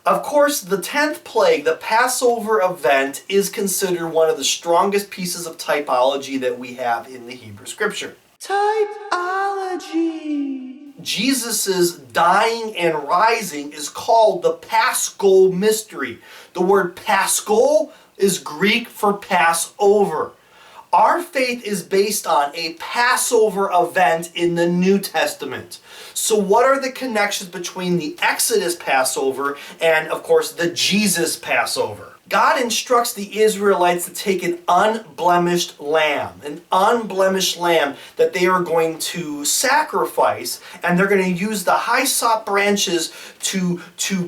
Of course, the 10th plague, the Passover event, is considered one of the strongest pieces of typology that we have in the Hebrew Scripture. Typology! Jesus' dying and rising is called the Paschal Mystery. The word Paschal is Greek for Passover. Our faith is based on a Passover event in the New Testament. So what are the connections between the Exodus Passover and, of course, the Jesus Passover? God instructs the Israelites to take an unblemished lamb that they are going to sacrifice, and they're going to use the hyssop branches to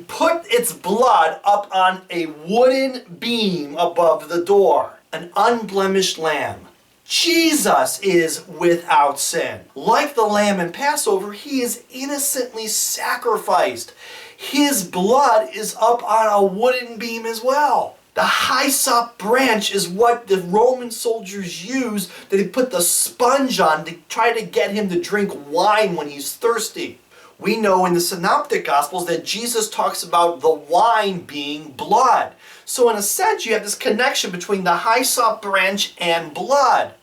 put its blood up on a wooden beam above the door. An unblemished lamb. Jesus is without sin. Like the lamb in Passover, he is innocently sacrificed. His blood is up on a wooden beam as well. The hyssop branch is what the Roman soldiers used that they put the sponge on to try to get him to drink wine when he's thirsty. We know in the Synoptic Gospels that Jesus talks about the wine being blood. So in a sense, you have this connection between the hyssop branch and blood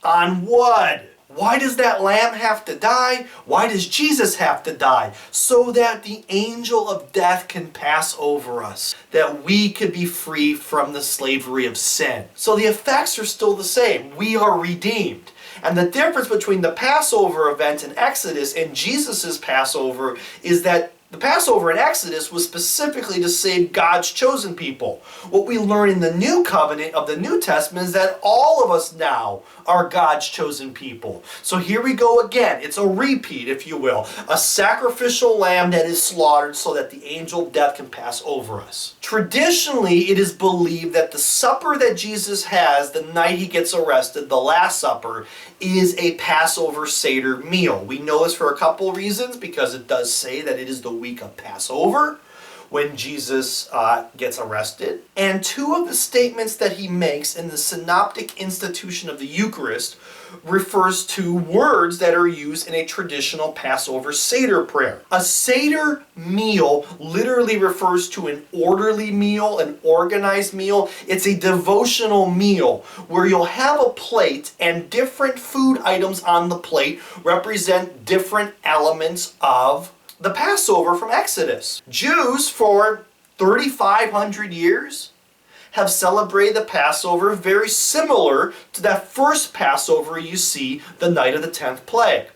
on wood. Why does that lamb have to die? Why does Jesus have to die? So that the angel of death can pass over us, that we could be free from the slavery of sin. So the effects are still the same. We are redeemed. And the difference between the Passover event in Exodus and Jesus' Passover is that the Passover in Exodus was specifically to save God's chosen people. What we learn in the New Covenant of the New Testament is that all of us now are God's chosen people. So here we go again. It's a repeat, if you will. A sacrificial lamb that is slaughtered so that the angel of death can pass over us. Traditionally, it is believed that the supper that Jesus has the night he gets arrested, the Last Supper, is a Passover Seder meal. We know this for a couple of reasons, because it does say that it is the week of Passover when Jesus gets arrested. And two of the statements that he makes in the synoptic institution of the Eucharist refers to words that are used in a traditional Passover Seder prayer. A Seder meal literally refers to an orderly meal, an organized meal. It's a devotional meal where you'll have a plate and different food items on the plate represent different elements of the Passover from Exodus. Jews for 3,500 years have celebrated the Passover very similar to that first Passover you see the night of the 10th plague.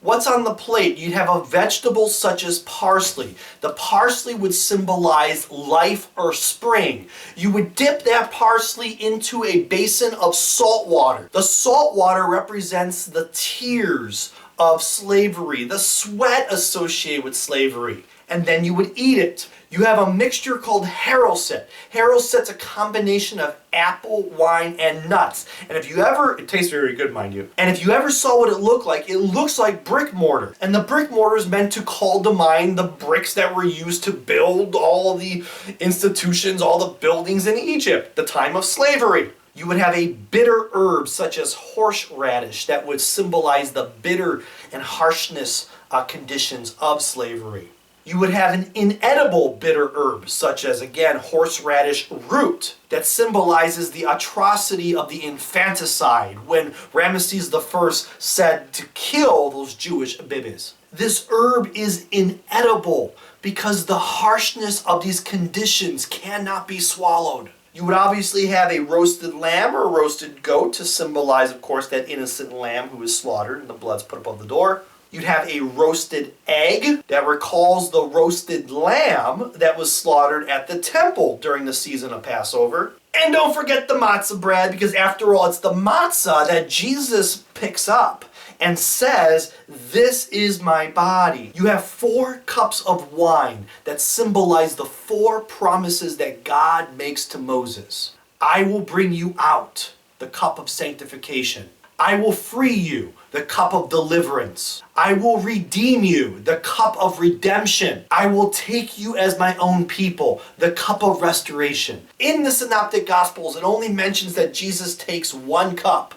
What's on the plate? You'd have a vegetable such as parsley. The parsley would symbolize life or spring. You would dip that parsley into a basin of salt water. The salt water represents the tears of slavery, the sweat associated with slavery. And then you would eat it. You have a mixture called haroset. Haroset's a combination of apple, wine, and nuts. And if you ever, it tastes very good, mind you. And if you ever saw what it looks like brick mortar. And the brick mortar is meant to call to mind the bricks that were used to build all of the institutions, all the buildings in Egypt, the time of slavery. You would have a bitter herb such as horseradish that would symbolize the bitter and harshness conditions of slavery. You would have an inedible bitter herb such as, again, horseradish root that symbolizes the atrocity of the infanticide when Ramesses I said to kill those Jewish babies. This herb is inedible because the harshness of these conditions cannot be swallowed. You would obviously have a roasted lamb or a roasted goat to symbolize, of course, that innocent lamb who was slaughtered and the blood's put above the door. You'd have a roasted egg that recalls the roasted lamb that was slaughtered at the temple during the season of Passover. And don't forget the matzah bread, because after all, it's the matzah that Jesus picks up and says, "This is my body." You have 4 cups of wine that symbolize the 4 promises that God makes to Moses. I will bring you out, the cup of sanctification. I will free you, the cup of deliverance. I will redeem you, the cup of redemption. I will take you as my own people, the cup of restoration. In the Synoptic Gospels, it only mentions that Jesus takes 1 cup.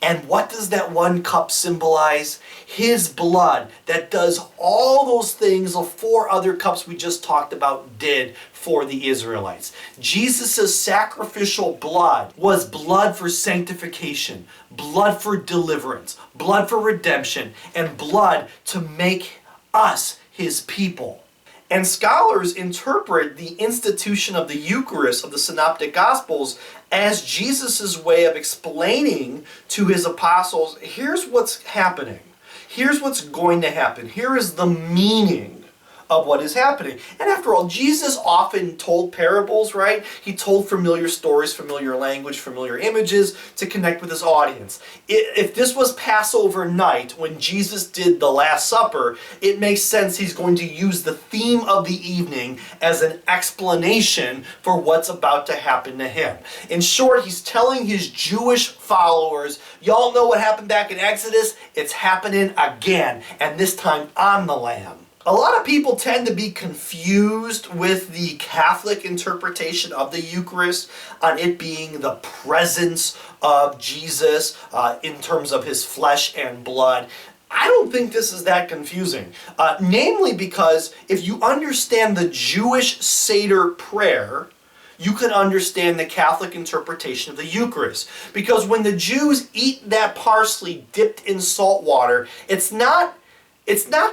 And what does that one cup symbolize? His blood that does all those things the four other cups we just talked about did for the Israelites. Jesus' sacrificial blood was blood for sanctification, blood for deliverance, blood for redemption, and blood to make us his people. And scholars interpret the institution of the Eucharist of the Synoptic Gospels as Jesus' way of explaining to his apostles, here's what's happening. Here's what's going to happen. Here is the meaning of what is happening. And after all, Jesus often told parables, right? He told familiar stories, familiar language, familiar images to connect with his audience. If this was Passover night when Jesus did the Last Supper, it makes sense he's going to use the theme of the evening as an explanation for what's about to happen to him. In short, he's telling his Jewish followers, y'all know what happened back in Exodus? It's happening again, and this time I'm the Lamb. A lot of people tend to be confused with the Catholic interpretation of the Eucharist on it being the presence of Jesus in terms of his flesh and blood. I don't think this is that confusing, namely because if you understand the Jewish Seder prayer, you can understand the Catholic interpretation of the Eucharist. Because when the Jews eat that parsley dipped in salt water, it's not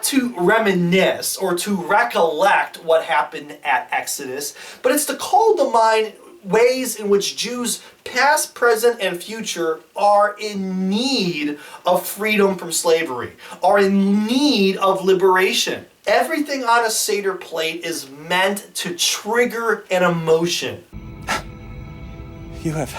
to reminisce or to recollect what happened at Exodus, but it's to call to mind ways in which Jews, past, present, and future, are in need of freedom from slavery, are in need of liberation. Everything on a Seder plate is meant to trigger an emotion. You have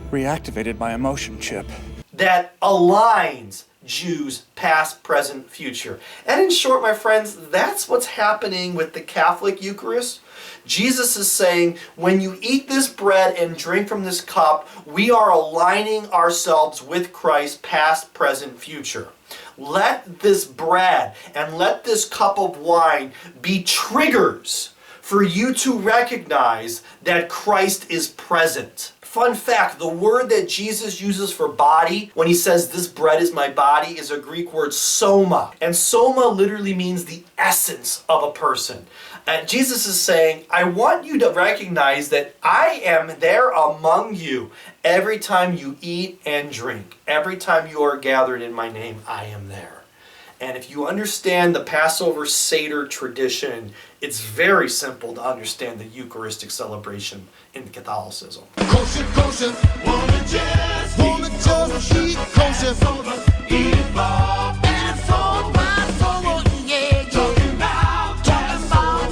reactivated my emotion chip. That aligns Jews, past, present, future. And in short, my friends, that's what's happening with the Catholic Eucharist. Jesus is saying, when you eat this bread and drink from this cup, we are aligning ourselves with Christ, past, present, future. Let this bread and let this cup of wine be triggers for you to recognize that Christ is present. Fun fact, the word that Jesus uses for body when he says this bread is my body is a Greek word soma. And soma literally means the essence of a person. And Jesus is saying, I want you to recognize that I am there among you every time you eat and drink. Every time you are gathered in my name, I am there. And if you understand the Passover Seder tradition, it's very simple to understand the Eucharistic celebration in Catholicism. Kosher, kosher, wanna just eat kosher, eat it for Passover, yeah. Talking about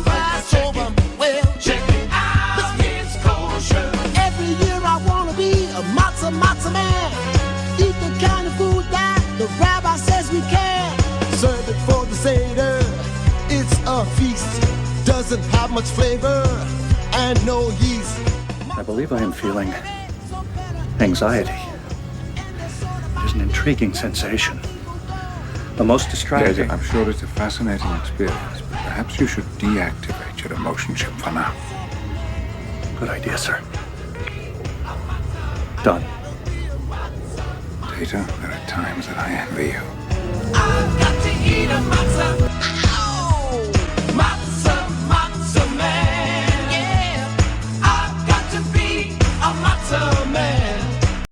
Passover, well, check it out, it's kosher. Every year I wanna be a matzah man, eat the kind of food that the rabbi says we can. Serve it for the Seder, it's a feast, doesn't have much flavor and no yeast. I believe I am feeling anxiety. It is an intriguing sensation. The most distracting. Yes, I'm sure it's a fascinating experience, but perhaps you should deactivate your emotion chip for now. Good idea, sir. Done. Data, there are times that I envy you. I've got to eat a matzah.